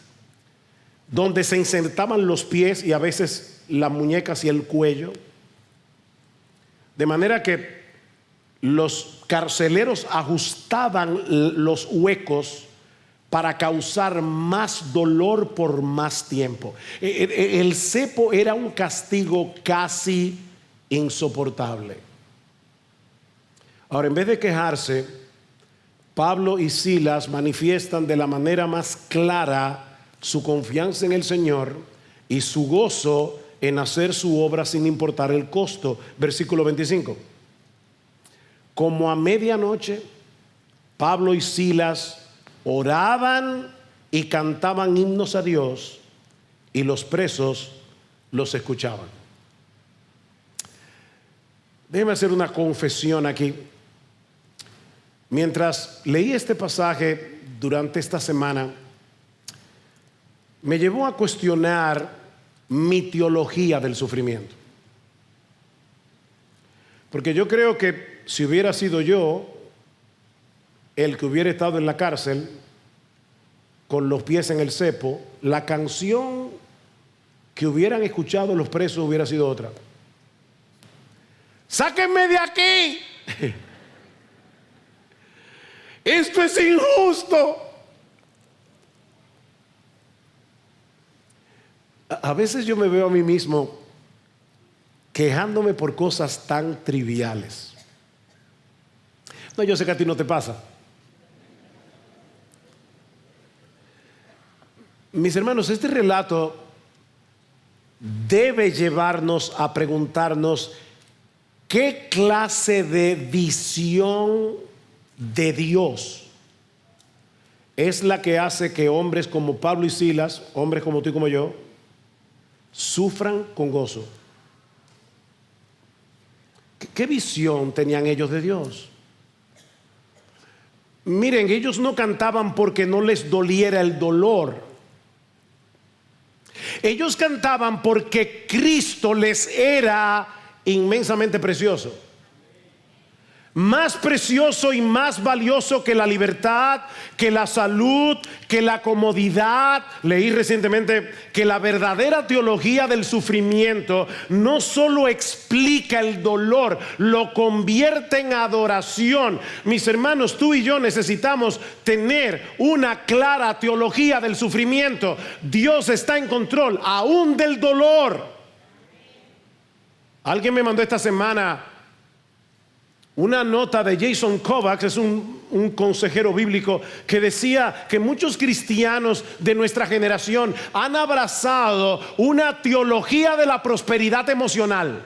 donde se insertaban los pies y a veces las muñecas y el cuello, de manera que los carceleros ajustaban los huecos para causar más dolor por más tiempo. El cepo era un castigo casi insoportable. Ahora, en vez de quejarse, Pablo y Silas manifiestan de la manera más clara su confianza en el Señor y su gozo en hacer su obra sin importar el costo. Versículo 25. Como a medianoche, Pablo y Silas oraban y cantaban himnos a Dios, y los presos los escuchaban. Déjeme hacer una confesión aquí. Mientras leí este pasaje durante esta semana, me llevó a cuestionar mi teología del sufrimiento. Porque yo creo que si hubiera sido yo el que hubiera estado en la cárcel con los pies en el cepo, la canción que hubieran escuchado los presos hubiera sido otra. ¡Sáquenme de aquí! ¡Esto es injusto! A veces yo me veo a mí mismo quejándome por cosas tan triviales. No, yo sé que a ti no te pasa. Mis hermanos, este relato debe llevarnos a preguntarnos qué clase de visión de Dios es la que hace que hombres como Pablo y Silas, hombres como tú y como yo, sufran con gozo. ¿Qué visión tenían ellos de Dios? Miren, ellos no cantaban porque no les doliera el dolor. Ellos cantaban porque Cristo les era inmensamente precioso. Más precioso y más valioso que la libertad, que la salud, que la comodidad. Leí recientemente que la verdadera teología del sufrimiento no solo explica el dolor, lo convierte en adoración. Mis hermanos, tú y yo necesitamos tener una clara teología del sufrimiento. Dios está en control aún del dolor. Alguien me mandó esta semana una nota de Jason Kovacs, es un consejero bíblico, que decía que muchos cristianos de nuestra generación han abrazado una teología de la prosperidad emocional.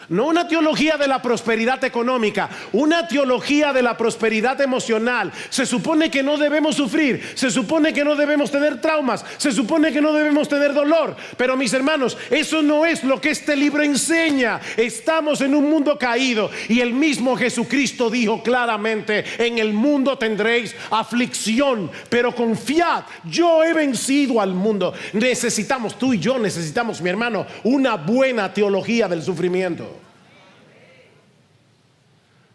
No una teología de la prosperidad económica, una teología de la prosperidad emocional. Se supone que no debemos sufrir, se supone que no debemos tener traumas, se supone que no debemos tener dolor. Pero mis hermanos, eso no es lo que este libro enseña. Estamos en un mundo caído y el mismo Jesucristo dijo claramente: en el mundo tendréis aflicción, pero confiad, yo he vencido al mundo. Necesitamos, tú y yo necesitamos, mi hermano, una buena teología del sufrimiento.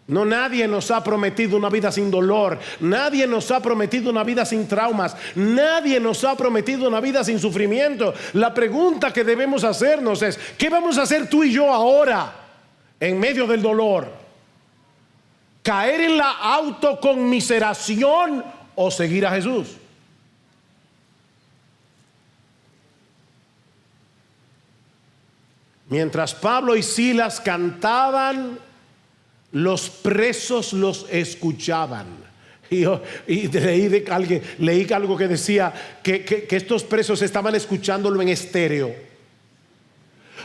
No, nadie nos ha prometido una vida sin dolor. Nadie nos ha prometido una vida sin traumas. Nadie nos ha prometido una vida sin sufrimiento. La pregunta que debemos hacernos es: ¿qué vamos a hacer tú y yo ahora en medio del dolor? ¿Caer en la autoconmiseración o seguir a Jesús? Mientras Pablo y Silas cantaban, los presos los escuchaban. Y leí algo que decía que estos presos estaban escuchándolo en estéreo.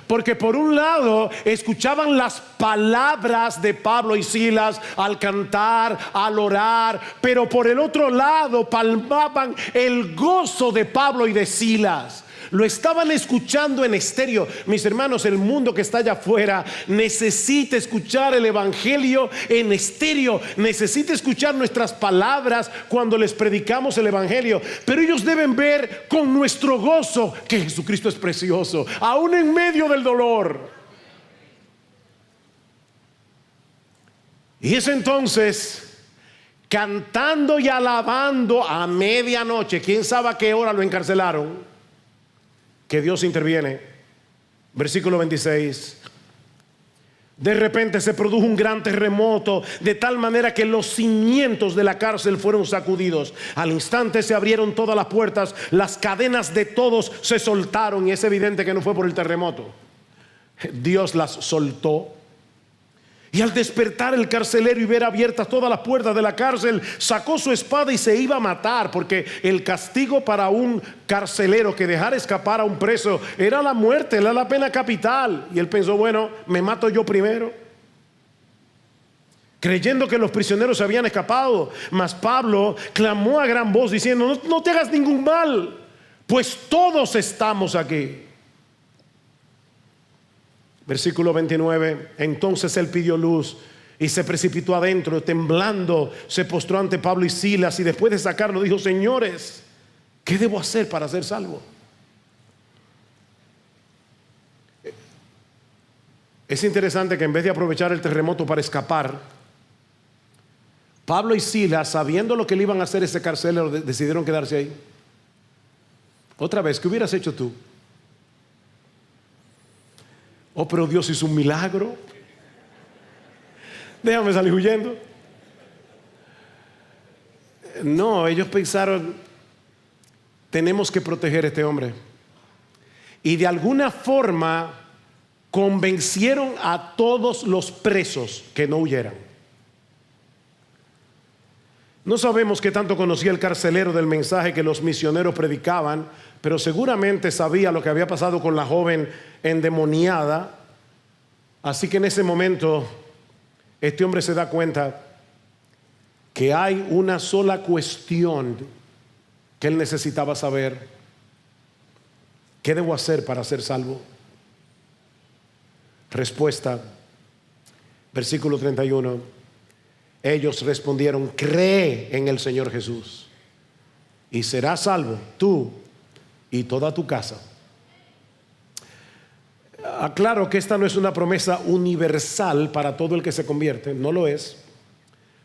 Porque por un lado escuchaban las palabras de Pablo y Silas al cantar, al orar, pero por el otro lado palpaban el gozo de Pablo y de Silas. Lo estaban escuchando en estéreo. Mis hermanos, el mundo que está allá afuera necesita escuchar el evangelio en estéreo. Necesita escuchar nuestras palabras cuando les predicamos el evangelio. Pero ellos deben ver con nuestro gozo que Jesucristo es precioso, aún en medio del dolor. Y es entonces, cantando y alabando a medianoche, quién sabe a qué hora lo encarcelaron, que Dios interviene. Versículo 26. De repente se produjo un gran terremoto, de tal manera que los cimientos de la cárcel fueron sacudidos. Al instante se abrieron todas las puertas, las cadenas de todos se soltaron. Y es evidente que no fue por el terremoto. Dios las soltó. Y al despertar el carcelero y ver abiertas todas las puertas de la cárcel, sacó su espada y se iba a matar, porque el castigo para un carcelero que dejara escapar a un preso era la muerte, era la pena capital. Y él pensó: bueno, me mato yo primero, creyendo que los prisioneros se habían escapado. Mas Pablo clamó a gran voz diciendo: no te hagas ningún mal, pues todos estamos aquí. Versículo 29. Entonces él pidió luz y se precipitó adentro, temblando se postró ante Pablo y Silas, y después de sacarlo dijo: señores, ¿qué debo hacer para ser salvo? Es interesante que en vez de aprovechar el terremoto para escapar, Pablo y Silas, sabiendo lo que le iban a hacer ese carcelero, decidieron quedarse ahí. Otra vez, ¿qué hubieras hecho tú? Oh, pero Dios hizo un milagro, déjame salir huyendo. No, ellos pensaron: tenemos que proteger a este hombre. Y de alguna forma convencieron a todos los presos que no huyeran. No sabemos qué tanto conocía el carcelero del mensaje que los misioneros predicaban, pero seguramente sabía lo que había pasado con la joven endemoniada. Así que en ese momento este hombre se da cuenta que hay una sola cuestión que él necesitaba saber. ¿Qué debo hacer para ser salvo? Respuesta, versículo 31. Ellos respondieron: cree en el Señor Jesús y serás salvo tú y toda tu casa. Aclaro que esta no es una promesa universal para todo el que se convierte, no lo es.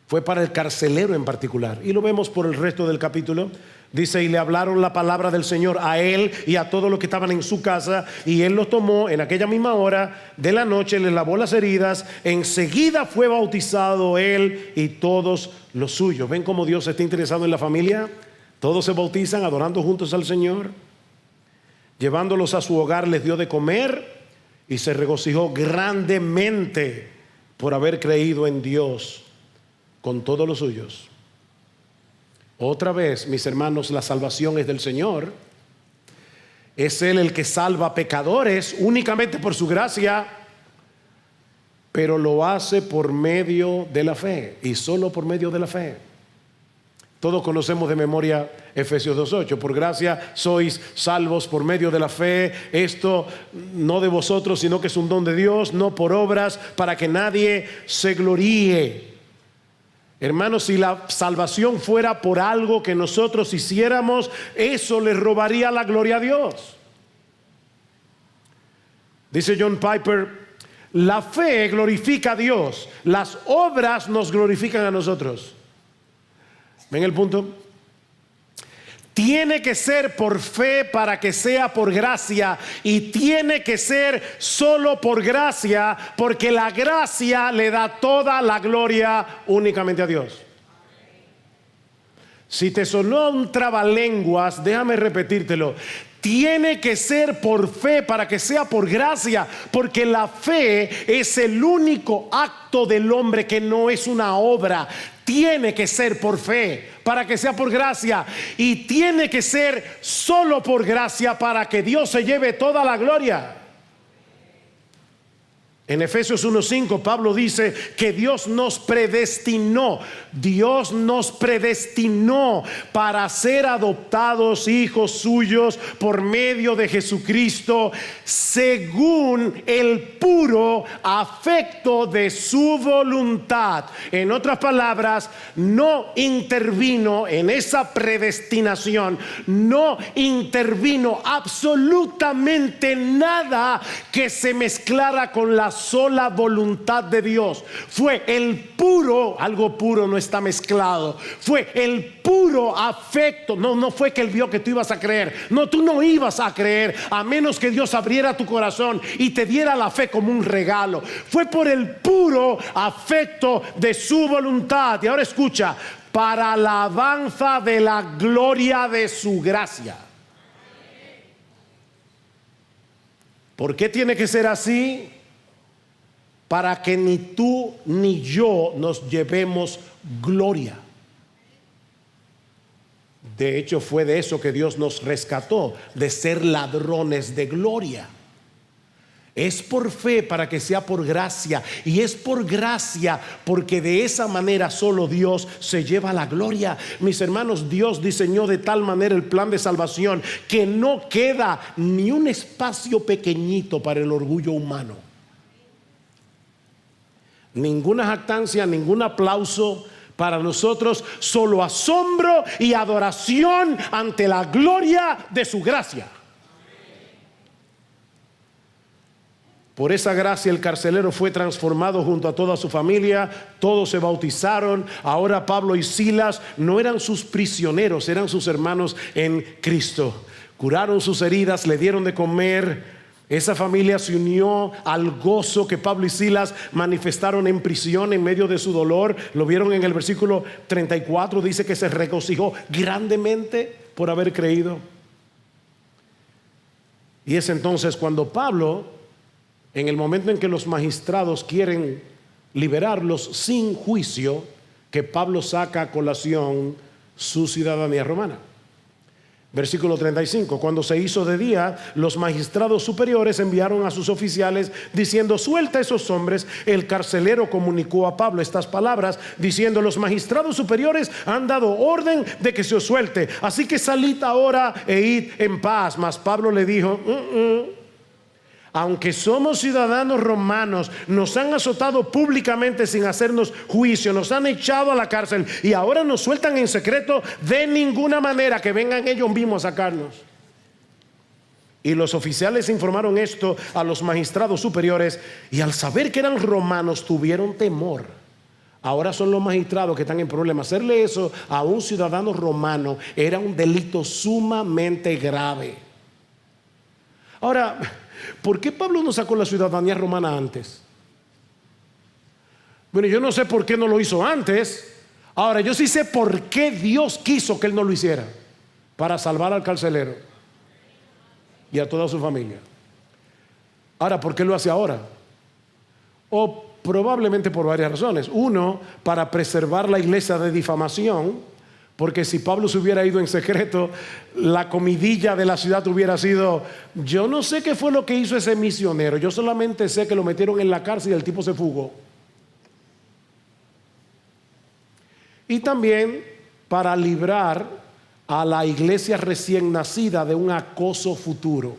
Fue para el carcelero en particular, y lo vemos por el resto del capítulo. Dice: y le hablaron la palabra del Señor a él y a todos los que estaban en su casa, y él los tomó en aquella misma hora de la noche, les lavó las heridas, enseguida fue bautizado él y todos los suyos. ¿Ven cómo Dios está interesado en la familia? Todos se bautizan adorando juntos al Señor. Llevándolos a su hogar les dio de comer y se regocijó grandemente por haber creído en Dios con todos los suyos. Otra vez, mis hermanos, la salvación es del Señor. Es Él el que salva pecadores únicamente por su gracia, pero lo hace por medio de la fe, y solo por medio de la fe. Todos conocemos de memoria Efesios 2:8. Por gracia sois salvos por medio de la fe. Esto no de vosotros, sino que es un don de Dios, no por obras, para que nadie se gloríe. Hermanos, si la salvación fuera por algo que nosotros hiciéramos, eso le robaría la gloria a Dios. Dice John Piper: la fe glorifica a Dios, las obras nos glorifican a nosotros. ¿Ven el punto? Tiene que ser por fe para que sea por gracia, y tiene que ser solo por gracia, porque la gracia le da toda la gloria únicamente a Dios. Si te sonó un trabalenguas, déjame repetírtelo. Tiene que ser por fe para que sea por gracia, porque la fe es el único acto del hombre que no es una obra. Tiene que ser por fe para que sea por gracia, y tiene que ser solo por gracia para que Dios se lleve toda la gloria. En Efesios 1:5 Pablo dice que Dios nos predestinó para ser adoptados hijos suyos por medio de Jesucristo, según el puro afecto de su voluntad. En otras palabras, no intervino en esa predestinación, no intervino absolutamente nada que se mezclara con la sola voluntad de Dios. Fue el puro, algo puro no está mezclado, fue el puro afecto. No fue que él vio que tú ibas a creer. No, tú no ibas a creer a menos que Dios abriera tu corazón y te diera la fe como un regalo. Fue por el puro afecto de su voluntad. Y ahora escucha: para alabanza de la gloria de su gracia. ¿Por qué tiene que ser así? Para que ni tú ni yo nos llevemos gloria. De hecho, fue de eso que Dios nos rescató, de ser ladrones de gloria. Es por fe para que sea por gracia, y es por gracia porque de esa manera solo Dios se lleva la gloria. Mis hermanos, Dios diseñó de tal manera el plan de salvación que no queda ni un espacio pequeñito para el orgullo humano. Ninguna jactancia, ningún aplauso para nosotros, solo asombro y adoración ante la gloria de su gracia. Por esa gracia el carcelero fue transformado junto a toda su familia. Todos se bautizaron. Ahora Pablo y Silas no eran sus prisioneros, eran sus hermanos en Cristo. Curaron sus heridas, le dieron de comer. Esa familia se unió al gozo que Pablo y Silas manifestaron en prisión en medio de su dolor. Lo vieron en el versículo 34, dice que se regocijó grandemente por haber creído. Y es entonces cuando Pablo, en el momento en que los magistrados quieren liberarlos sin juicio, que Pablo saca a colación su ciudadanía romana. Versículo 35, cuando se hizo de día, los magistrados superiores enviaron a sus oficiales diciendo: suelta a esos hombres. El carcelero comunicó a Pablo estas palabras diciendo: los magistrados superiores han dado orden de que se os suelte, así que salid ahora e id en paz. Mas Pablo le dijo: aunque somos ciudadanos romanos, nos han azotado públicamente sin hacernos juicio, nos han echado a la cárcel y ahora nos sueltan en secreto. De ninguna manera, que vengan ellos mismos a sacarnos. Y los oficiales informaron esto a los magistrados superiores, y al saber que eran romanos tuvieron temor. Ahora son los magistrados que están en problemas. Hacerle eso a un ciudadano romano era un delito sumamente grave. Ahora, ¿por qué Pablo no sacó la ciudadanía romana antes? Bueno, yo no sé por qué no lo hizo antes. Ahora, yo sí sé por qué Dios quiso que él no lo hiciera: para salvar al carcelero y a toda su familia. Ahora, ¿por qué lo hace ahora? O probablemente por varias razones. Uno, para preservar la iglesia de difamación, porque si Pablo se hubiera ido en secreto, la comidilla de la ciudad hubiera sido: yo no sé qué fue lo que hizo ese misionero, yo solamente sé que lo metieron en la cárcel y el tipo se fugó. Y también para librar a la iglesia recién nacida de un acoso futuro,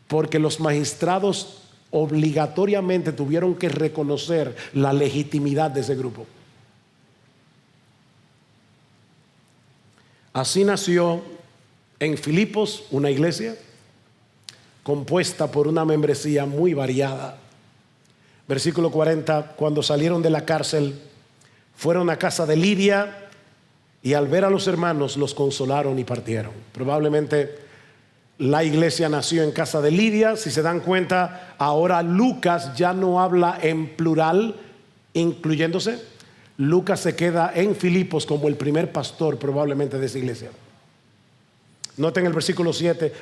porque los magistrados obligatoriamente tuvieron que reconocer la legitimidad de ese grupo. Así nació en Filipos una iglesia compuesta por una membresía muy variada. Versículo 40, cuando salieron de la cárcel, fueron a casa de Lidia, y al ver a los hermanos los consolaron y partieron. Probablemente la iglesia nació en casa de Lidia. Si se dan cuenta, ahora Lucas ya no habla en plural, incluyéndose. Lucas se queda en Filipos como el primer pastor probablemente de esa iglesia. Noten el versículo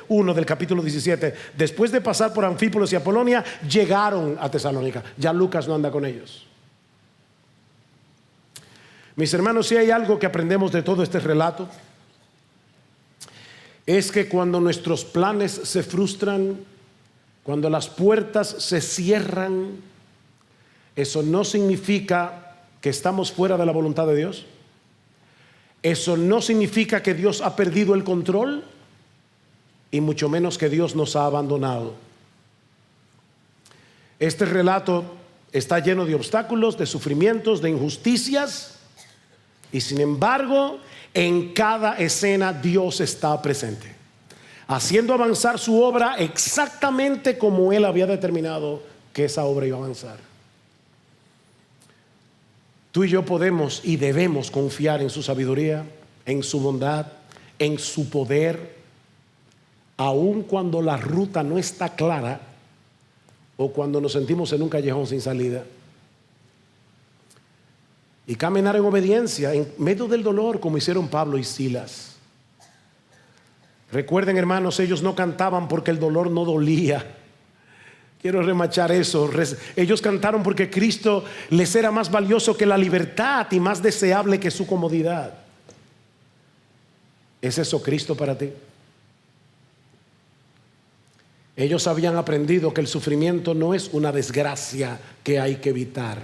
1 del capítulo 17. Después de pasar por Anfípolis y Apolonia, llegaron a Tesalónica. Ya Lucas no anda con ellos. Mis hermanos, si hay algo que aprendemos de todo este relato, es que cuando nuestros planes se frustran, cuando las puertas se cierran, eso no significa que estamos fuera de la voluntad de Dios. Eso no significa que Dios ha perdido el control, y mucho menos que Dios nos ha abandonado. Este relato está lleno de obstáculos, de sufrimientos, de injusticias, y sin embargo, en cada escena Dios está presente, haciendo avanzar su obra exactamente como Él había determinado que esa obra iba a avanzar. Tú y yo podemos y debemos confiar en su sabiduría, en su bondad, en su poder, aun cuando la ruta no está clara o cuando nos sentimos en un callejón sin salida. Y caminar en obediencia en medio del dolor, como hicieron Pablo y Silas. Recuerden, hermanos, ellos no cantaban porque el dolor no dolía. Quiero remachar eso. Ellos cantaron porque Cristo les era más valioso que la libertad y más deseable que su comodidad. ¿Es eso Cristo para ti? Ellos habían aprendido que el sufrimiento no es una desgracia que hay que evitar.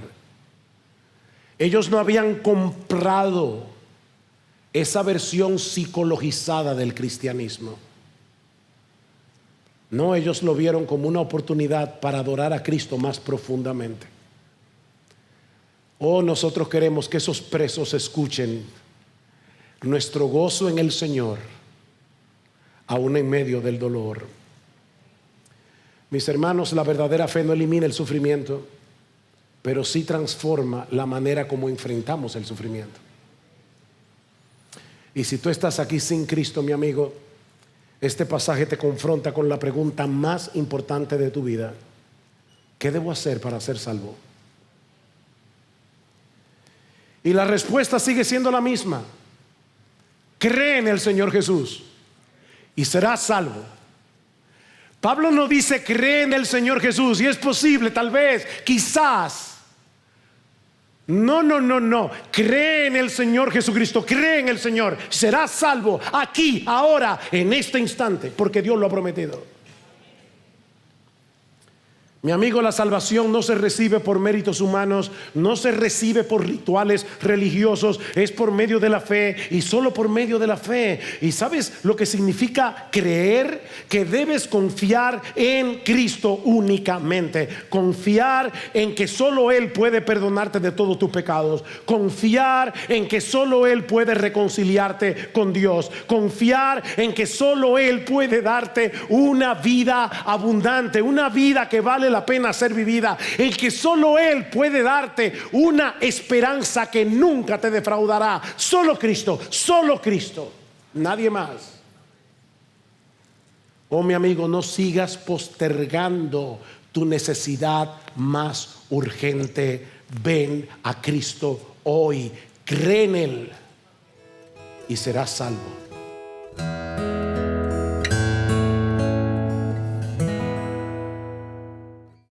Ellos no habían comprado esa versión psicologizada del cristianismo. No, ellos lo vieron como una oportunidad para adorar a Cristo más profundamente. Oh, nosotros queremos que esos presos escuchen nuestro gozo en el Señor, aún en medio del dolor. Mis hermanos, la verdadera fe no elimina el sufrimiento, pero sí transforma la manera como enfrentamos el sufrimiento. Y si tú estás aquí sin Cristo, mi amigo, este pasaje te confronta con la pregunta más importante de tu vida: ¿qué debo hacer para ser salvo? Y la respuesta sigue siendo la misma: cree en el Señor Jesús y serás salvo. Pablo no dice cree en el Señor Jesús y es posible, tal vez, quizás No, no, no, no. Cree en el Señor Jesucristo, cree en el Señor. Serás salvo aquí, ahora, en este instante, porque Dios lo ha prometido. Mi amigo, la salvación no se recibe por méritos humanos, no se recibe por rituales religiosos, es por medio de la fe y solo por medio de la fe. ¿Y sabes lo que significa creer? Que debes confiar en Cristo únicamente, confiar en que solo Él puede perdonarte de todos tus pecados, confiar en que solo Él puede reconciliarte con Dios, confiar en que solo Él puede darte una vida abundante, una vida que vale la pena ser vivida, el que solo Él puede darte una esperanza que nunca te defraudará. Solo Cristo, nadie más. Oh, mi amigo, no sigas postergando tu necesidad más urgente. Ven a Cristo hoy, cree en Él y serás salvo.